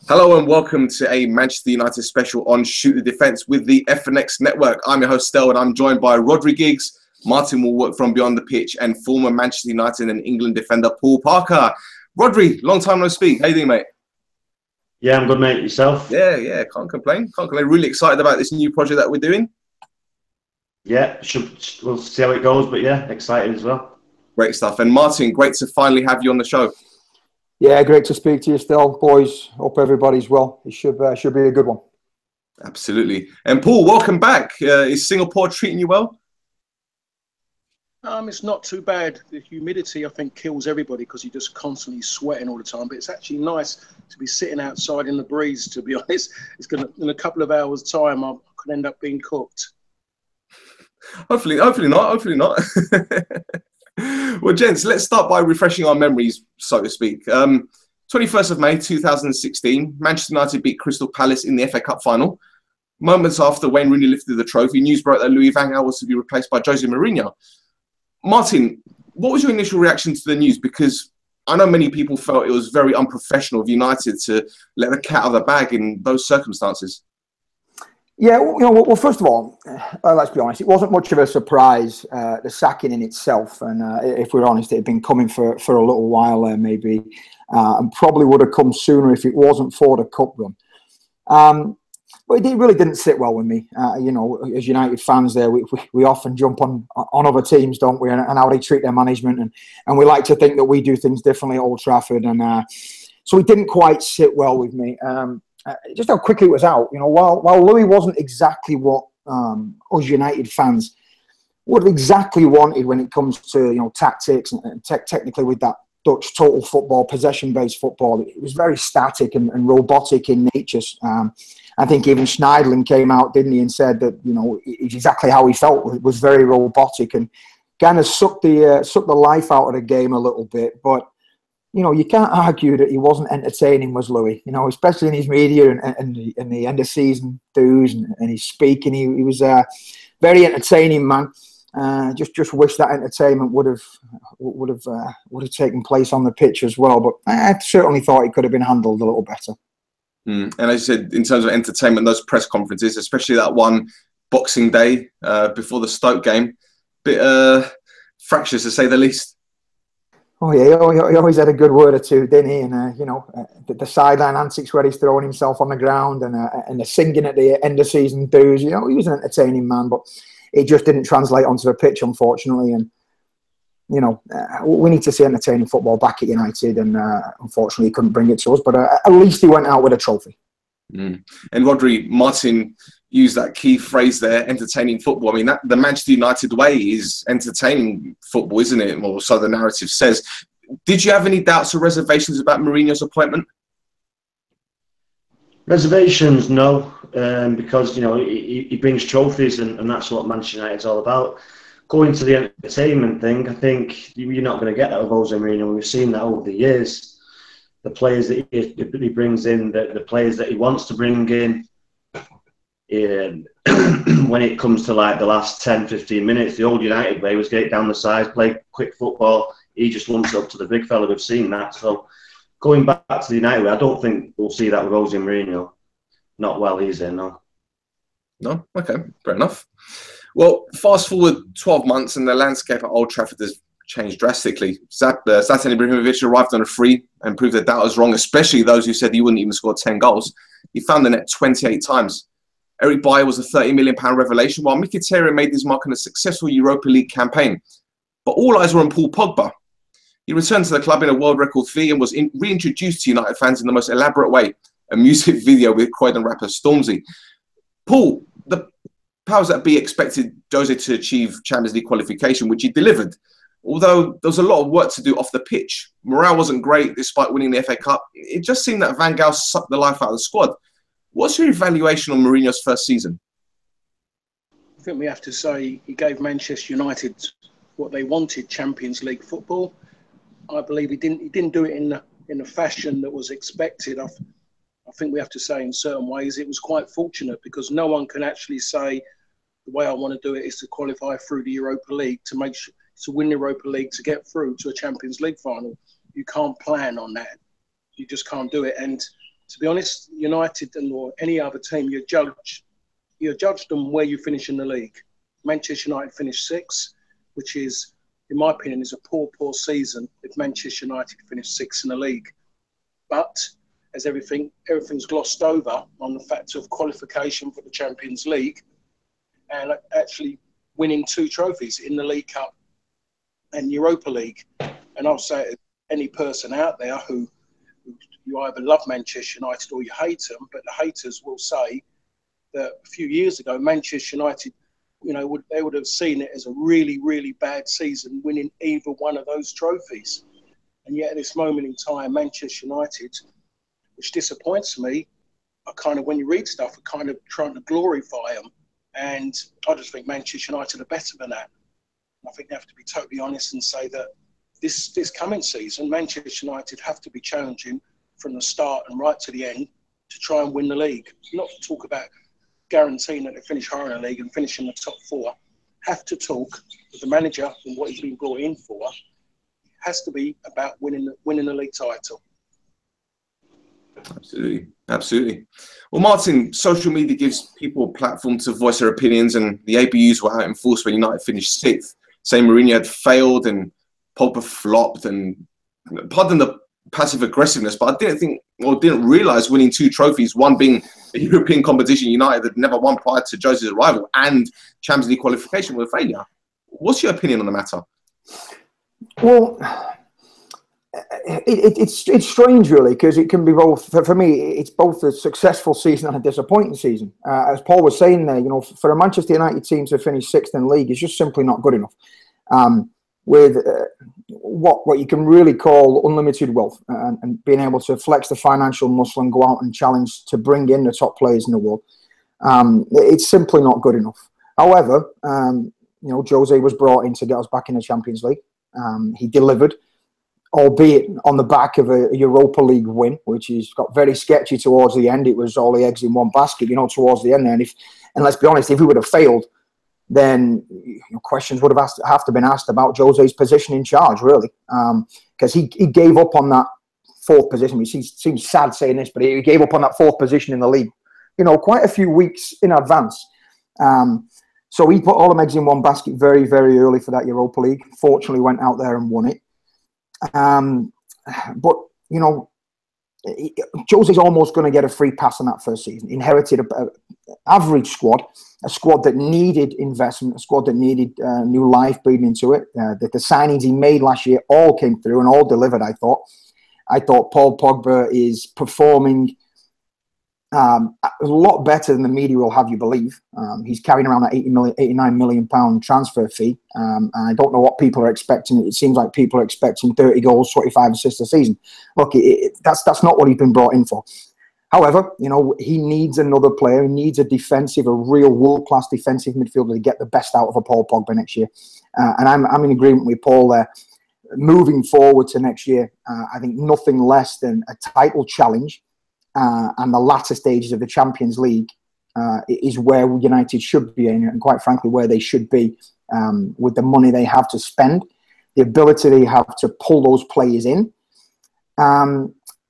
Hello and welcome to a Manchester United special on Shoot the Defence with the FNX Network. I'm your host Stel and I'm joined by Rhodri Giggs, Martin Wallwork from Beyond the Pitch and former Manchester United and England defender Paul Parker. Rhodri, long time no speak. How you doing, mate? Yeah, I'm good, mate. Yourself? Yeah, can't complain. Really excited about this new project that we're doing. Yeah, we'll see how it goes, but yeah, excited as well. Great stuff. And Martin, great to finally have you on the show. Yeah, great to speak to you still, boys. Hope everybody's well. It should be a good one. Absolutely. And Paul, welcome back. Is Singapore treating you well? It's not too bad. The humidity, I think, kills everybody because you're just constantly sweating all the time. But it's actually nice to be sitting outside in the breeze, to be honest. It's going to, in a couple of hours' time, I could end up being cooked. Hopefully not. Well, gents, let's start by refreshing our memories, so to speak. 21st of May 2016, Manchester United beat Crystal Palace in the FA Cup final. Moments after Wayne Rooney lifted the trophy, news broke that Louis van Gaal was to be replaced by Jose Mourinho. Martin, what was your initial reaction to the news? Because I know many people felt it was very unprofessional of United to let the cat out of the bag in those circumstances. Yeah, well, first of all, let's be honest, it wasn't much of a surprise, the sacking in itself. And if we're honest, it had been coming for a little while there, maybe, and probably would have come sooner if it wasn't for the cup run. But it really didn't sit well with me. As United fans there, we often jump on other teams, don't we, and how they treat their management. And we like to think that we do things differently at Old Trafford. And so it didn't quite sit well with me. Just how quickly it was out. While Louis wasn't exactly what us United fans would have exactly wanted when it comes to tactics and technically with that Dutch total football, possession-based football, it was very static and robotic in nature. I think even Schneiderlin came out, didn't he, and said that it's exactly how he felt. It was very robotic and kind of sucked the life out of the game a little bit, but. You can't argue that he wasn't entertaining, was Louis? Especially in his media and the end of season do's and his speaking. He was a very entertaining man. Just wish that entertainment would have taken place on the pitch as well. But I certainly thought it could have been handled a little better. And as you said, in terms of entertainment, those press conferences, especially that one Boxing Day before the Stoke game, bit fractious to say the least. Oh yeah, he always had a good word or two, didn't he? And the sideline antics where he's throwing himself on the ground and the singing at the end of season do's. He was an entertaining man, but it just didn't translate onto the pitch, unfortunately. And we need to see entertaining football back at United, and unfortunately, he couldn't bring it to us. But at least he went out with a trophy. And Rhodri, Martin used that key phrase there, entertaining football. I mean, the Manchester United way is entertaining football, isn't it? Or so the narrative says. Did you have any doubts or reservations about Mourinho's appointment? Reservations, no, because he brings trophies, and that's what Manchester United's all about. Going to the entertainment thing, I think you're not going to get that with Jose Mourinho. We've seen that over the years. The players that he brings in, the players that he wants to bring in. When it comes to like the last 10-15 minutes, the old United way was get down the sides, play quick football. He just lumps up to the big fella. We've seen that. So going back to the United way, I don't think we'll see that with Jose Mourinho. Not while he's in, no. No? Okay, fair enough. Well, fast forward 12 months and the landscape at Old Trafford has changed drastically. Zlatan Ibrahimovic arrived on a free and proved their doubters wrong, especially those who said he wouldn't even score 10 goals. He found the net 28 times. Eric Bayer was a £30 million revelation, while Mkhitaryan made his mark on a successful Europa League campaign. But all eyes were on Paul Pogba. He returned to the club in a world record fee and was reintroduced to United fans in the most elaborate way, a music video with Croydon rapper Stormzy. Paul, the powers that be expected Jose to achieve Champions League qualification, which he delivered. Although there was a lot of work to do off the pitch. Morale wasn't great despite winning the FA Cup. It just seemed that Van Gaal sucked the life out of the squad. What's your evaluation on Mourinho's first season? I think we have to say he gave Manchester United what they wanted, Champions League football. I believe he didn't do it in a fashion that was expected. I think we have to say in certain ways it was quite fortunate because no one can actually say the way I want to do it is to qualify through the Europa League to win the Europa League to get through to a Champions League final. You can't plan on that. You just can't do it. And to be honest, United or any other team, you judge them where you finish in the league. Manchester United finished 6th, which is, in my opinion, is a poor season if Manchester United finished 6th in the league. But as everything's glossed over on the fact of qualification for the Champions League and actually winning 2 trophies in the League Cup and Europa League. And I'll say to any person out there who you either love Manchester United or you hate them, but the haters will say that a few years ago, Manchester United, they would have seen it as a really, really bad season winning either one of those trophies. And yet at this moment in time, Manchester United, which disappoints me, when you read stuff, are kind of trying to glorify them. And I just think Manchester United are better than that. I think they have to be totally honest and say that this coming season, Manchester United have to be challenging from the start and right to the end to try and win the league. Not to talk about guaranteeing that they finish higher in the league and finish in the top 4. Have to talk with the manager and what he's been brought in for. It has to be about winning the league title. Absolutely. Well, Martin, social media gives people a platform to voice their opinions, and the ABUs were out in force when United finished 6th. Saying Mourinho had failed and Pogba flopped, and pardon the passive aggressiveness, but I didn't realise winning 2 trophies, one being a European competition United had never won prior to Jose's arrival, and Champions League qualification was a failure. What's your opinion on the matter? Well, it's strange, really, because it can be both. For me, it's both a successful season and a disappointing season. As Paul was saying there, for a Manchester United team to finish 6th in the league is just simply not good enough. With what you can really call unlimited wealth and being able to flex the financial muscle and go out and challenge to bring in the top players in the world, it's simply not good enough. However, Jose was brought in to get us back in the Champions League. He delivered, albeit on the back of a Europa League win, which is got very sketchy towards the end. It was all the eggs in one basket, towards the end there. And let's be honest, if he would have failed, then questions would have to been asked about Jose's position in charge, really, because he gave up on that 4th position. It seems sad saying this, but he gave up on that 4th position in the league, quite a few weeks in advance. So he put all the eggs in one basket very, very early for that Europa League. Fortunately, went out there and won it. But Jose's almost going to get a free pass on that first season. Inherited an average squad, a squad that needed investment, a squad that needed new life breathing into it. The signings he made last year all came through and all delivered, I thought. Paul Pogba is performing a lot better than the media will have you believe. He's carrying around that £89 million transfer fee. And I don't know what people are expecting. It seems like people are expecting 30 goals, 25 assists a season. Look, that's not what he's been brought in for. However, he needs another player. He needs a real world-class defensive midfielder to get the best out of a Paul Pogba next year. And I'm in agreement with Paul there. Moving forward to next year, I think nothing less than a title challenge and the latter stages of the Champions League is where United should be, and quite frankly, where they should be with the money they have to spend, the ability they have to pull those players in.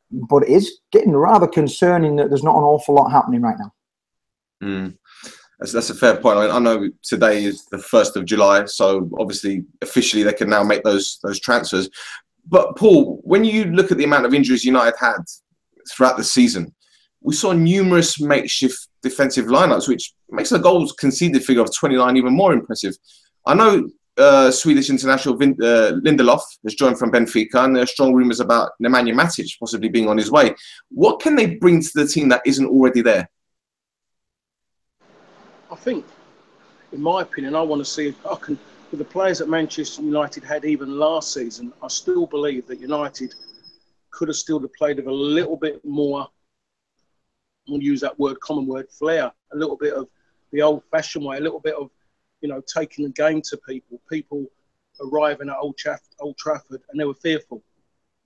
But it is getting rather concerning that there's not an awful lot happening right now. That's a fair point. I know today is the 1st of July, so obviously officially they can now make those transfers. But Paul, when you look at the amount of injuries United had throughout the season, we saw numerous makeshift defensive lineups, which makes the goals conceded figure of 29 even more impressive. I know Swedish international Lindelof has joined from Benfica, and there are strong rumours about Nemanja Matic possibly being on his way. What can they bring to the team that isn't already there? I think, in my opinion, I want to see if I can, with the players that Manchester United had even last season, I still believe that United could have still played with a little bit more, I'm going to use that word, common word, flair, a little bit of the old-fashioned way, a little bit of, taking the game to people. People arriving at Old Trafford and they were fearful.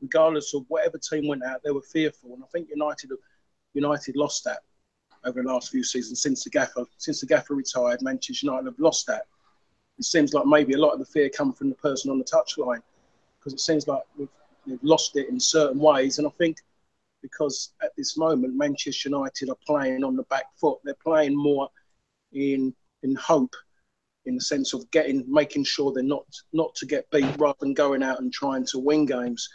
Regardless of whatever team went out, they were fearful. And I think United lost that over the last few seasons since the gaffer retired. Manchester United have lost that. It seems like maybe a lot of the fear comes from the person on the touchline, because it seems like we've lost it in certain ways. And I think because at this moment, Manchester United are playing on the back foot. They're playing more in hope, in the sense of making sure they're not to get beat rather than going out and trying to win games.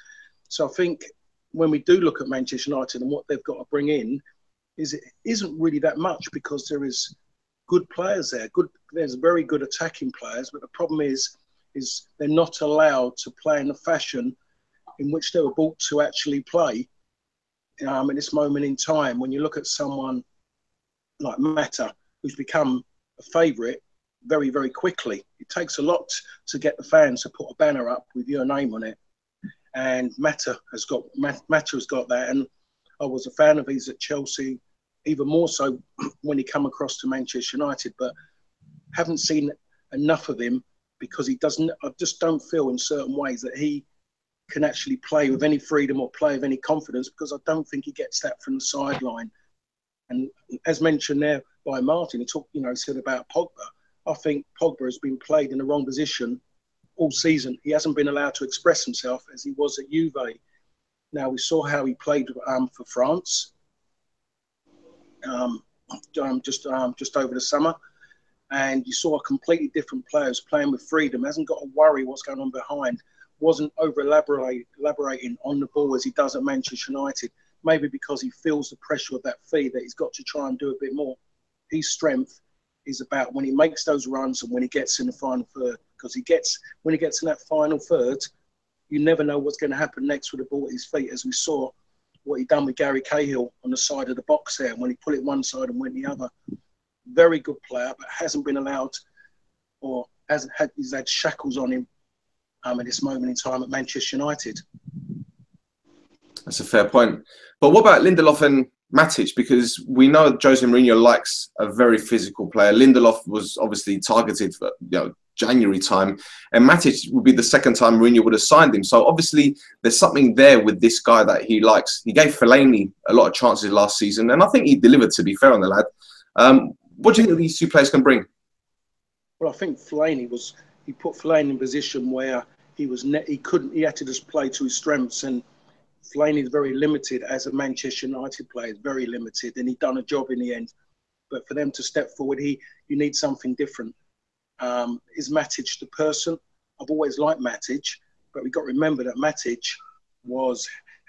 So I think when we do look at Manchester United and what they've got to bring in, it isn't really that much, because there is good players there. There's very good attacking players, but the problem is they're not allowed to play in the fashion in which they were brought to actually play at this moment in time. When you look at someone like Mata, who's become a favourite very, very quickly, it takes a lot to get the fans to put a banner up with your name on it. And Mata has got that. And I was a fan of his at Chelsea, even more so when he come across to Manchester United, but haven't seen enough of him, because I just don't feel in certain ways that he can actually play with any freedom or play with any confidence, because I don't think he gets that from the sideline. And as mentioned there by Martin, he said about Pogba. I think Pogba has been played in the wrong position all season. He hasn't been allowed to express himself as he was at Juve. Now, we saw how he played for France just over the summer, and you saw a completely different player who's playing with freedom, hasn't got to worry what's going on behind, wasn't elaborating on the ball as he does at Manchester United, maybe because he feels the pressure of that fee that he's got to try and do a bit more. His strength is about when he makes those runs and when he gets in the final third, because when he gets in that final third, you never know what's going to happen next with the ball at his feet, as we saw what he done with Gary Cahill on the side of the box there, when he put it one side and went the other. Very good player, but hasn't been allowed, or he's had shackles on him at this moment in time at Manchester United. That's a fair point. But what about Lindelof and Matic? Because we know Jose Mourinho likes a very physical player. Lindelof was obviously targeted for January time, and Matic would be the second time Mourinho would have signed him. So obviously there's something there with this guy that he likes. He gave Fellaini a lot of chances last season, and I think he delivered, to be fair on the lad. What do you think these two players can bring? Well, I think he put Fellaini in a position where he had to just play to his strengths, and Fellaini is very limited as a Manchester United player, very limited, and he done a job in the end. But for them to step forward, you need something different. Is Matic the person? I've always liked Matic, but we've got to remember that Matic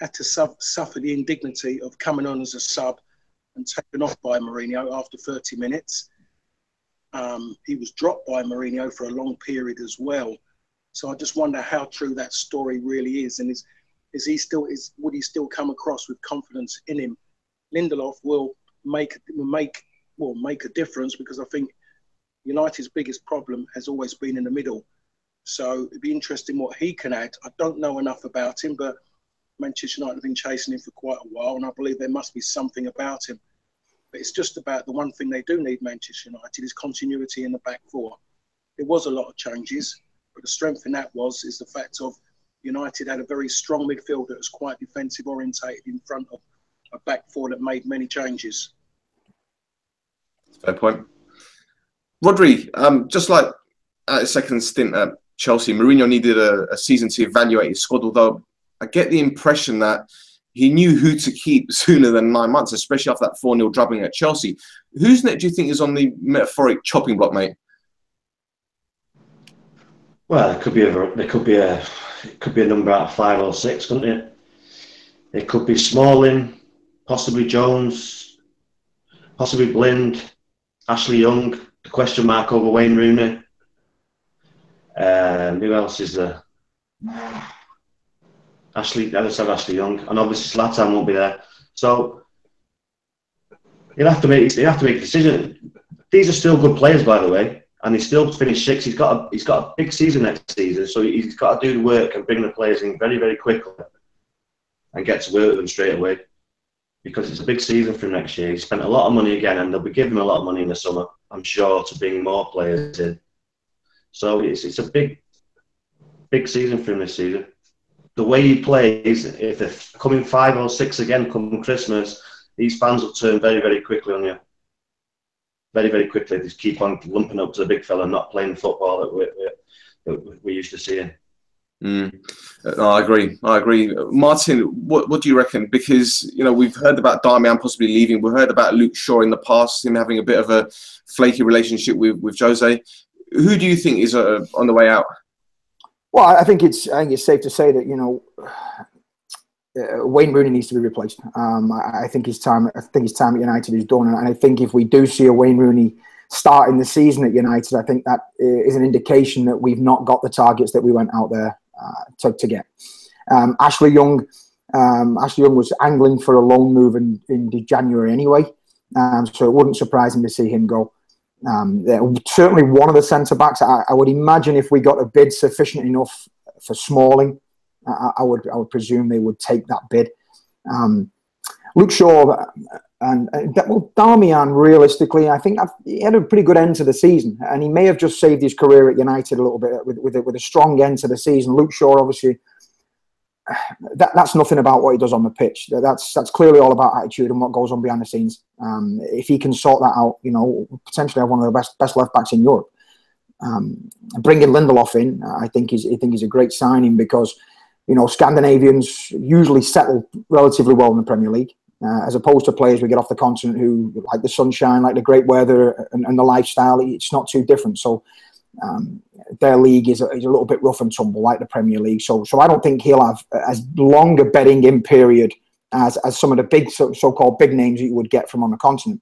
had to suffer the indignity of coming on as a sub and taken off by Mourinho after 30 minutes. He was dropped by Mourinho for a long period as well. So I just wonder how true that story really is, and would he still come across with confidence in him? Lindelof will make a difference, because I think United's biggest problem has always been in the middle. So it'd be interesting what he can add. I don't know enough about him, but Manchester United have been chasing him for quite a while, and I believe there must be something about him. But it's just about the one thing they do need, Manchester United, is continuity in the back four. There was a lot of changes, but the strength in that is the fact of United had a very strong midfield that was quite defensive orientated in front of a back four that made many changes. Fair point. Rodri, just like at his second stint at Chelsea, Mourinho needed a season to evaluate his squad, although I get the impression that he knew who to keep sooner than 9 months, especially after that 4-0 drubbing at Chelsea. Whose net do you think is on the metaphoric chopping block, mate? Well, it could be a number out of 5 or 6, couldn't it? It could be Smalling, possibly Jones, possibly Blind, Ashley Young, the question mark over Wayne Rooney. Who else is there? I just have Ashley Young, and obviously Zlatan won't be there. So he'll have to make a decision. These are still good players, by the way, and he still finished 6th. He's got a big season next season, so he's got to do the work and bring the players in very, very quickly and get to work with them straight away, because it's a big season for him next year. He spent a lot of money again, and they'll be giving him a lot of money in the summer, I'm sure, to bring more players in. So it's a big season for him this season. The way he plays, if they're coming 5 or 6 again come Christmas, these fans will turn very, very quickly on you. Very, very quickly. They just keep on lumping up to the big fella, not playing football that we're used to seeing. Mm. No, I agree. I agree. Martin, what do you reckon? Because, we've heard about Darmian possibly leaving. We've heard about Luke Shaw in the past, him having a bit of a flaky relationship with Jose. Who do you think is on the way out? Well, I think it's safe to say that, Wayne Rooney needs to be replaced. I think his time at United is done, and I think if we do see a Wayne Rooney starting the season at United, I think that is an indication that we've not got the targets that we went out there to get. Ashley Young was angling for a loan move in January anyway, so it wouldn't surprise him to see him go. Certainly one of the centre backs. I would imagine if we got a bid sufficient enough for Smalling, I would presume they would take that bid. Luke Shaw and Darmian, realistically, I think he had a pretty good end to the season, and he may have just saved his career at United a little bit with a strong end to the season. Luke Shaw, obviously, that's nothing about what he does on the pitch. That's clearly all about attitude and what goes on behind the scenes. If he can sort that out, potentially have one of the best left backs in Europe. Bringing Lindelof in, I think he's a great signing because Scandinavians usually settle relatively well in the Premier League, as opposed to players we get off the continent who like the sunshine, like the great weather and the lifestyle. It's not too different. So their league is a little bit rough and tumble, like the Premier League. So I don't think he'll have as long a bedding in period as some of the big so-called big names that you would get from on the continent.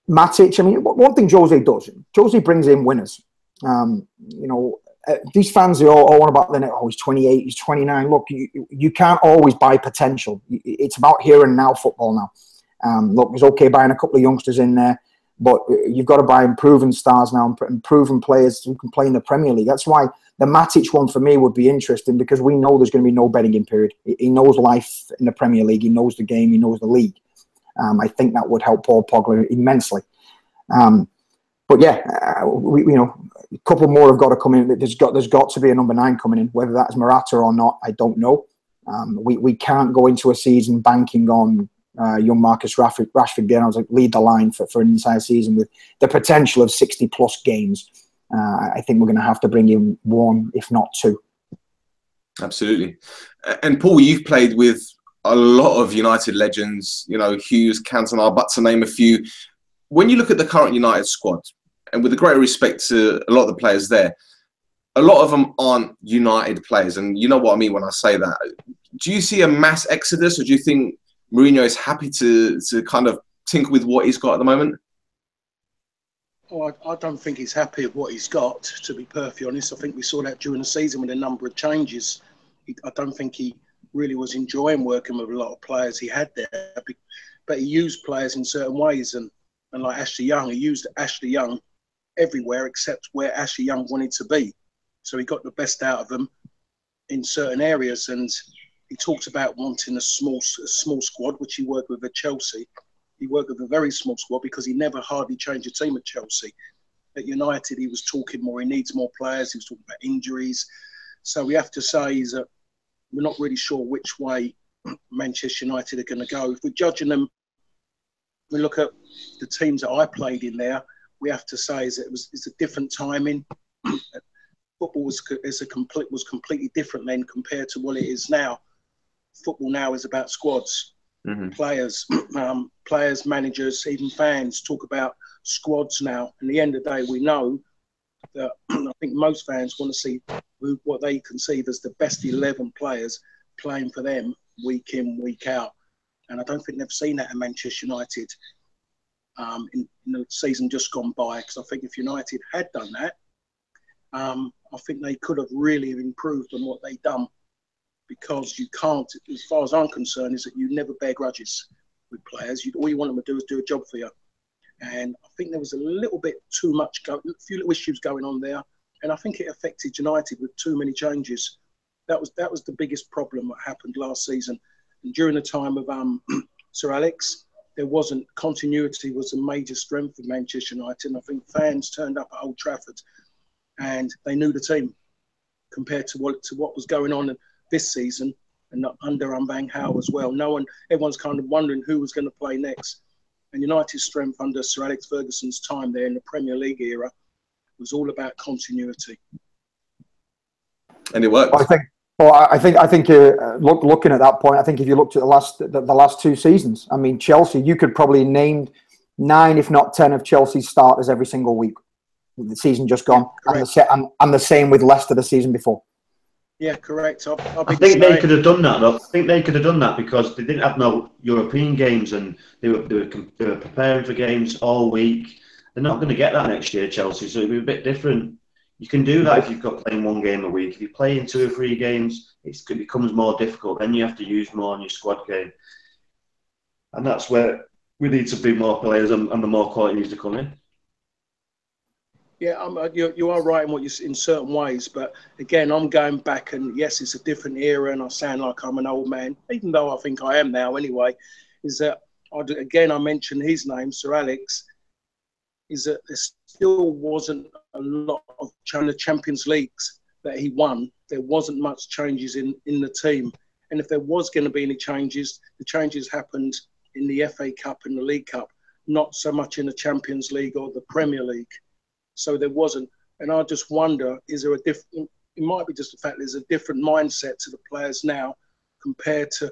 Matic, I mean, one thing Jose brings in winners. These fans, they all want about the net. Oh, he's 28, he's 29. Look, you can't always buy potential. It's about here and now football now. Look, it's okay buying a couple of youngsters in there, but you've got to buy improving stars now and proven players who can play in the Premier League. That's why the Matic one for me would be interesting, because we know there's going to be no betting in period. He knows life in the Premier League. He knows the game. He knows the league. I think that would help Paul Pogba immensely. But yeah, a couple more have got to come in. There's got to be a number 9 coming in. Whether that's Morata or not, I don't know. We can't go into a season banking on young Marcus Rashford being able to lead the line for an entire season with the potential of 60 plus games. I think we're going to have to bring in 1, if not 2. Absolutely. And Paul, you've played with a lot of United legends, Hughes, Cantona, but to name a few. When you look at the current United squad, and with a great respect to a lot of the players there, a lot of them aren't United players. And you know what I mean when I say that. Do you see a mass exodus, or do you think Mourinho is happy to kind of tinker with what he's got at the moment? Oh, I don't think he's happy with what he's got, to be perfectly honest. I think we saw that during the season with a number of changes. I don't think he really was enjoying working with a lot of players he had there. But he used players in certain ways. And like Ashley Young, he used Ashley Young everywhere except where Ashley Young wanted to be. So he got the best out of them in certain areas. And he talked about wanting a small squad, which he worked with at Chelsea. He worked with a very small squad because he never hardly changed a team at Chelsea. At United, he was talking more. He needs more players. He was talking about injuries. So we have to say is that we're not really sure which way Manchester United are going to go. If we're judging them, we look at the teams that I played in there, we have to say is that it's a different timing. Football was completely different then compared to what it is now. Football now is about squads, players, managers, even fans talk about squads now. And at the end of the day, we know that I think most fans want to see what they conceive as the best 11 players playing for them week in, week out. And I don't think they've seen that at Manchester United in the season just gone by. Because I think if United had done that, I think they could have really improved on what they've done. Because you can't, as far as I'm concerned, is that you never bear grudges with players. All you want them to do is do a job for you. And I think there was a little bit too much, a few little issues going on there. And I think it affected United with too many changes. That was the biggest problem that happened last season. And during the time of Sir Alex, there wasn't continuity was a major strength of Manchester United. And I think fans turned up at Old Trafford and they knew the team compared to what was going on this season and under Van Gaal as well. Everyone's kind of wondering who was going to play next. And United's strength under Sir Alex Ferguson's time there in the Premier League era was all about continuity. And it worked. I think. Well, I think looking at that point, I think if you looked at the last 2 seasons, I mean, Chelsea, you could probably name 9, if not 10, of Chelsea's starters every single week. The season just gone, and the same with Leicester the season before. Yeah, correct. I think they could have done that, though. I think they could have done that because they didn't have no European games and they were preparing for games all week. They're not going to get that next year, Chelsea, so it'll be a bit different. You can do that if you've got playing 1 game a week. If you play in 2 or 3 games, it becomes more difficult. Then you have to use more on your squad game. And that's where we need to be more players and the more quality needs to come in. Yeah, you are right in certain ways, but again, I'm going back, and yes, it's a different era, and I sound like I'm an old man, even though I think I am now anyway. Is that I mentioned his name, Sir Alex. Is that there still wasn't a lot of the Champions Leagues that he won. There wasn't much changes in the team, and if there was going to be any changes, the changes happened in the FA Cup and the League Cup, not so much in the Champions League or the Premier League. So there wasn't, and I just wonder: is there a different? It might be just the fact there's a different mindset to the players now compared to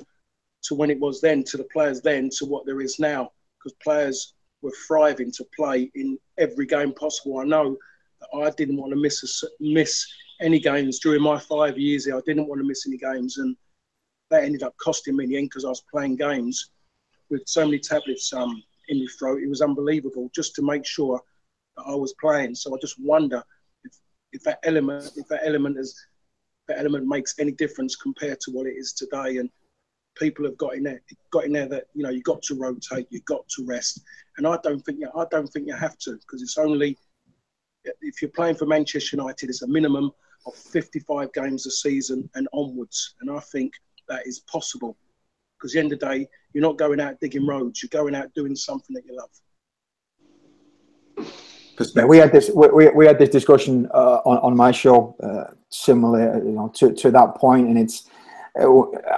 when it was then, to the players then, to what there is now. Because players were thriving to play in every game possible. I know that I didn't want to miss any games during my 5 years here. I didn't want to miss any games, and that ended up costing me in the end because I was playing games with so many tablets in my throat. It was unbelievable just to make sure I was playing. So I just wonder if that element makes any difference compared to what it is today. And people have got in there that you got to rotate, you got to rest, and I don't think you have to, because it's only if you're playing for Manchester United, it's a minimum of 55 games a season and onwards, and I think that is possible because at the end of the day, you're not going out digging roads, you're going out doing something that you love. Yeah, we had this discussion on my show, similar to that point, and it's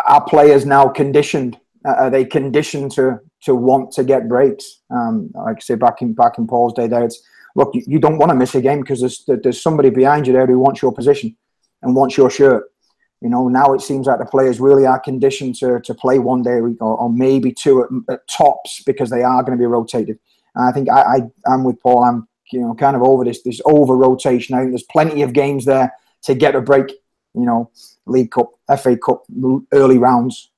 our players now conditioned. Are they conditioned to want to get breaks? Like I say, back in Paul's day, there it's look, you don't want to miss a game because there's somebody behind you there who wants your position and wants your shirt. Now it seems like the players really are conditioned to play 1 day a week or maybe 2 at tops because they are going to be rotated. And I think I'm with Paul. I'm kind of over this over rotation. I think there's plenty of games there to get a break. League Cup, FA Cup, early rounds.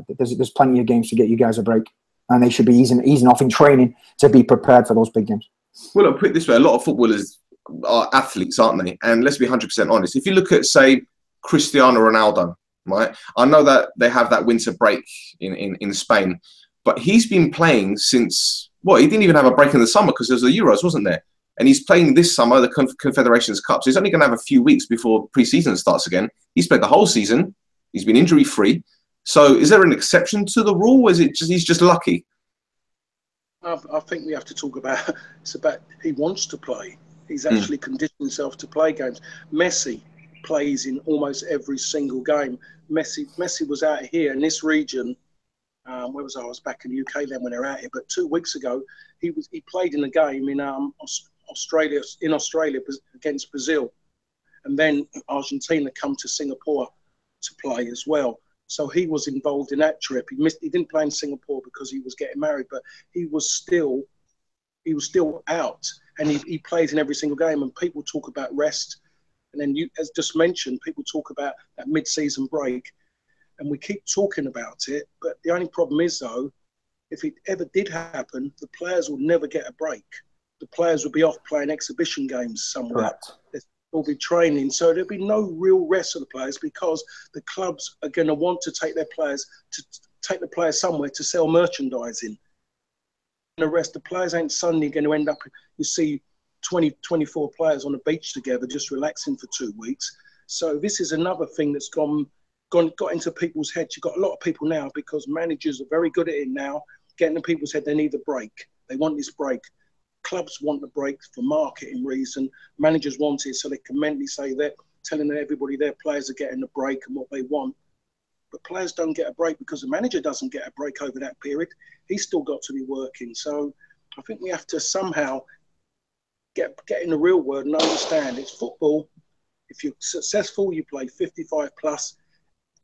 There's plenty of games to get you guys a break, and they should be easing off in training to be prepared for those big games. Well, I'll put it this way: a lot of footballers are athletes, aren't they? And let's be 100% honest. If you look at, say, Cristiano Ronaldo, right? I know that they have that winter break in Spain, but he's been playing since he didn't even have a break in the summer because there was the Euros, wasn't there? And he's playing this summer, the Confederations Cup. So he's only going to have a few weeks before pre-season starts again. He's played the whole season. He's been injury-free. So is there an exception to the rule, or is it he's just lucky? I think we have to talk about he wants to play. He's actually conditioned himself to play games. Messi plays in almost every single game. Messi was out here in this region. Where was I? I was back in the UK then when they were out here. But 2 weeks ago, he played in a game in Australia against Brazil, and then Argentina come to Singapore to play as well. So he was involved in that trip. He didn't play in Singapore because he was getting married, but he was still out, and he plays in every single game. And people talk about rest, and then as just mentioned, people talk about that mid-season break, and we keep talking about it. But the only problem is, though, if it ever did happen, the players will never get a break. The players will be off playing exhibition games somewhere. They'll be training. So there'll be no real rest of the players because the clubs are going to want to take the players somewhere to sell merchandise in. And the rest, the players ain't suddenly going to end up, you see 24 players on the beach together just relaxing for 2 weeks. So this is another thing that's got into people's heads. You've got a lot of people now, because managers are very good at it now, getting in people's head they need a break. They want this break. Clubs want the break for marketing reason. Managers want it so they can mentally say they're telling everybody their players are getting a break and what they want. But players don't get a break because the manager doesn't get a break over that period. He's still got to be working. So I think we have to somehow get in the real world and understand it's football. If you're successful, you play 55 plus,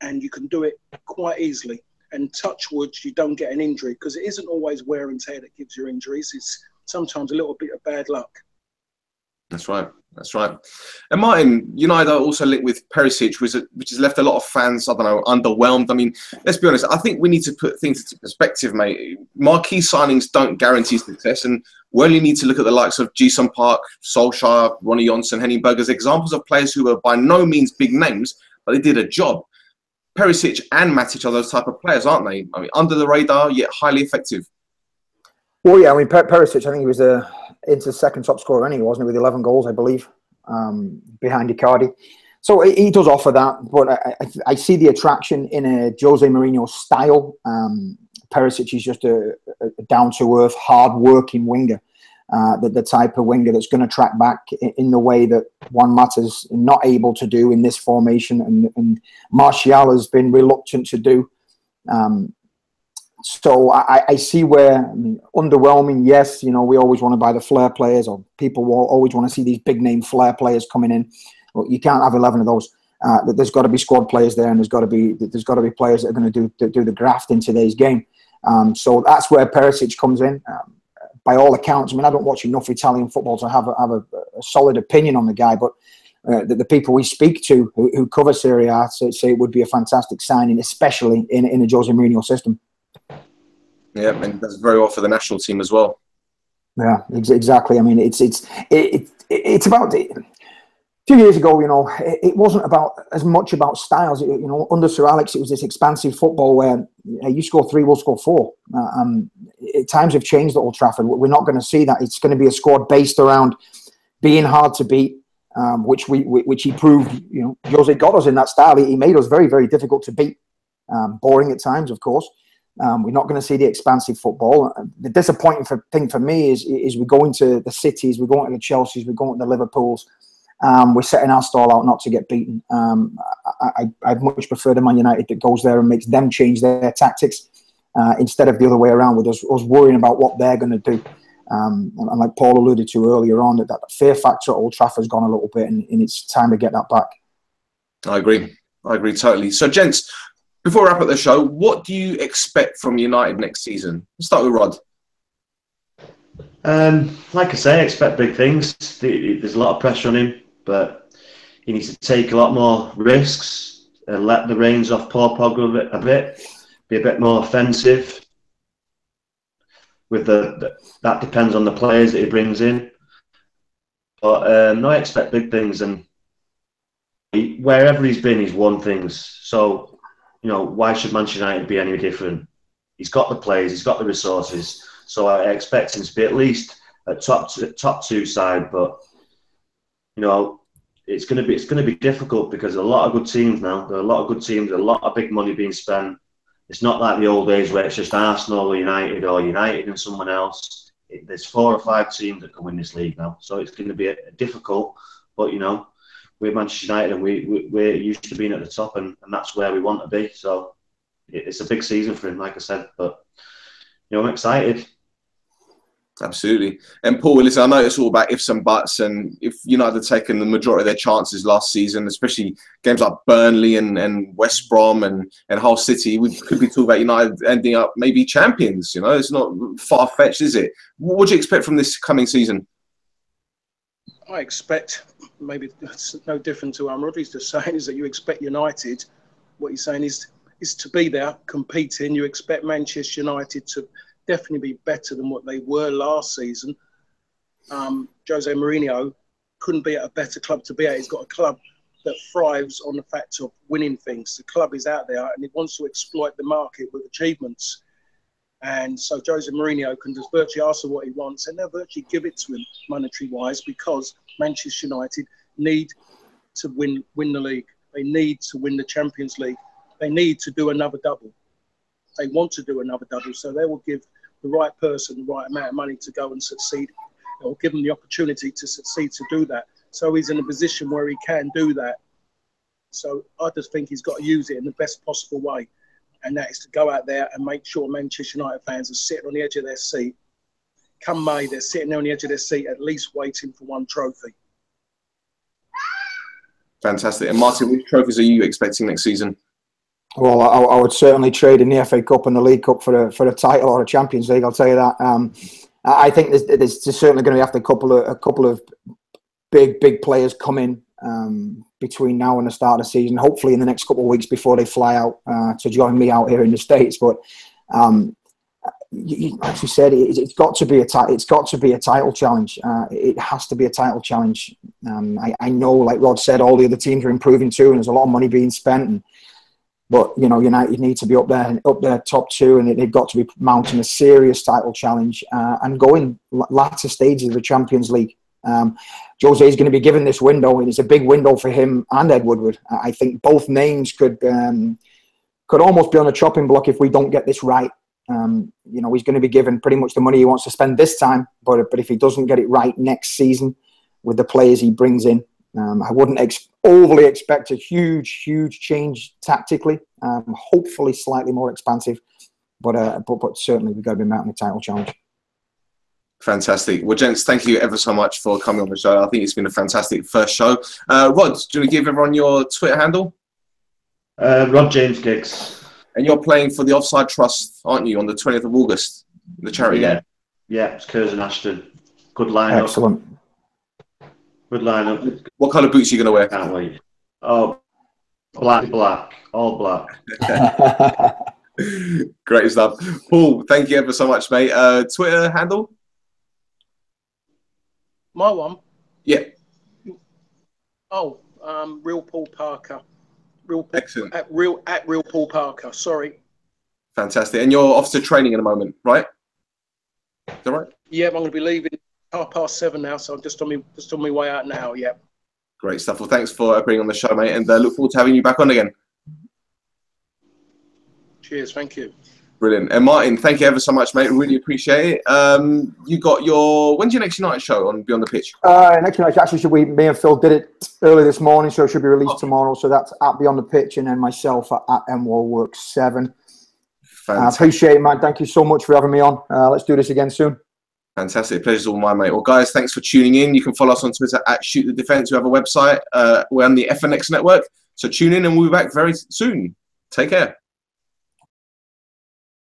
and you can do it quite easily. And touch wood, you don't get an injury, because it isn't always wear and tear that gives you injuries. It's sometimes a little bit of bad luck. That's right. That's right. And Martin, United are also linked with Perisic, which has left a lot of fans, I don't know, underwhelmed. I mean, let's be honest. I think we need to put things into perspective, mate. Marquee signings don't guarantee success, and we only need to look at the likes of Ji-sung Park, Solskjaer, Ronnie Johnson, Henning Berg as examples of players who were by no means big names, but they did a job. Perisic and Matic are those type of players, aren't they? I mean, under the radar, yet highly effective. Well, yeah, I mean, Perisic, I think he was into the second top scorer anyway, wasn't he, with 11 goals, I believe, behind Icardi. So he does offer that, but I see the attraction in a Jose Mourinho style. Perisic is just a down-to-earth, hard-working winger, the type of winger that's going to track back in the way that Juan Mata's not able to do in this formation, and Martial has been reluctant to do. So I see where, I mean, underwhelming, yes, we always want to buy the flair players, or people will always want to see these big-name flair players coming in. Well, you can't have 11 of those. There's got to be squad players there, and there's got to be players that are going to do the graft in today's game. So that's where Perisic comes in. By all accounts, I mean, I don't watch enough Italian football to have a solid opinion on the guy, but the people we speak to who cover Serie A say it would be a fantastic signing, especially in a Jose Mourinho system. Yeah, and that's very well for the national team as well. Yeah, exactly. I mean, it's about. A few years ago, it wasn't as much about styles. Under Sir Alex, it was this expansive football where you score 3, we'll score 4. Times have changed at Old Trafford. We're not going to see that. It's going to be a squad based around being hard to beat, which he proved. Jose got us in that style. He made us very, very difficult to beat. Boring at times, of course. We're not going to see the expansive football. The disappointing thing for me is we're going to the Cities, we're going to the Chelseas, we're going to the Liverpools. We're setting our stall out not to get beaten. I'd much prefer the Man United that goes there and makes them change their tactics instead of the other way around, with us worrying about what they're going to do. And like Paul alluded to earlier on, that fear factor at Old Trafford's gone a little bit, and it's time to get that back. I agree totally. So, gents, before we wrap up the show, what do you expect from United next season? Let's start with Rod. Like I say, I expect big things. There's a lot of pressure on him, but he needs to take a lot more risks and let the reins off Paul Pogba a bit, be a bit more offensive. That depends on the players that he brings in. But no, I expect big things, and wherever he's been, he's won things. So, why should Manchester United be any different? He's got the players, he's got the resources. So I expect him to be at least a top 2 side, but it's going to be difficult because there are a lot of good teams now. There are a lot of good teams, a lot of big money being spent. It's not like the old days where it's just Arsenal or United and someone else. There's 4 or 5 teams that can win this league now, so it's going to be difficult. But we're Manchester United, and we're used to being at the top, and that's where we want to be. So it's a big season for him, like I said. But I'm excited. Absolutely. And Paul, listen, I know it's all about ifs and buts, and if United had taken the majority of their chances last season, especially games like Burnley and West Brom and Hull City, we could be talking about United ending up maybe champions. It's not far-fetched, is it? What do you expect from this coming season? I expect, maybe it's no different to what Rhodri's just saying, is that you expect United, what he's saying is to be there, competing. You expect Manchester United to definitely be better than what they were last season. Jose Mourinho couldn't be at a better club to be at. He's got a club that thrives on the fact of winning things. The club is out there and it wants to exploit the market with achievements. And so Jose Mourinho can just virtually ask for what he wants, and they'll virtually give it to him monetary-wise, because Manchester United need to win the league. They need to win the Champions League. They need to do another double. They want to do another double, so they will give the right person the right amount of money to go and succeed. They will give them the opportunity to succeed to do that. So he's in a position where he can do that. So I just think he's got to use it in the best possible way. And that is to go out there and make sure Manchester United fans are sitting on the edge of their seat. Come May, they're sitting there on the edge of their seat, at least waiting for one trophy. Fantastic. And Martin, which trophies are you expecting next season? Well, I would certainly trade in the FA Cup and the League Cup for a title or a Champions League. I'll tell you that. I think there's certainly going to have a couple of big players come in between now and the start of the season. Hopefully in the next couple of weeks before they fly out to join me out here in the States. But as you said, it's got to be a title challenge. It has to be a title challenge. I know, like Rod said, all the other teams are improving too, and there's a lot of money being spent. But United need to be up there, top two, and they've got to be mounting a serious title challenge and going latter stages of the Champions League. Jose is going to be given this window, and it's a big window for him and Ed Woodward. I think both names could almost be on a chopping block if we don't get this right. He's going to be given pretty much the money he wants to spend this time, but if he doesn't get it right next season with the players he brings in, I wouldn't overly expect a huge change tactically. Hopefully slightly more expansive, but certainly we've got to be mounting the title challenge. Fantastic. Well, gents, thank you ever so much for coming on the show. I think it's been a fantastic first show. Rod, do you want to give everyone your Twitter handle? Rod James Giggs. And you're playing for the Offside Trust, aren't you, on the 20th of August, the charity game? Yeah, it's Curzon Ashton. Good lineup. Excellent. Good lineup. What colour boots are you going to wear? Can't wait. Oh, black. All black. Great stuff. Paul, thank you ever so much, mate. Twitter handle? My one? Yeah. Oh, Real Paul Parker. Excellent. At Real Paul Parker, sorry. Fantastic. And you're off to training in a moment, right? Is that right? Yeah, I'm going to be leaving 7:30 now, so I'm just on my way out now, yeah. Great stuff. Well, thanks for being on the show, mate, and look forward to having you back on again. Cheers, thank you. Brilliant. And Martin, thank you ever so much, mate. Really appreciate it. You got when's your next United show on Beyond the Pitch? Next United, actually, me and Phil did it early this morning, so it should be released tomorrow. So that's at Beyond the Pitch, and then myself at Wallwork 7. I appreciate it, man. Thank you so much for having me on. Let's do this again soon. Fantastic. Pleasure's all mine, mate. Well, guys, thanks for tuning in. You can follow us on Twitter at Shoot the Defence. We have a website. We're on the FNX network. So tune in and we'll be back very soon. Take care.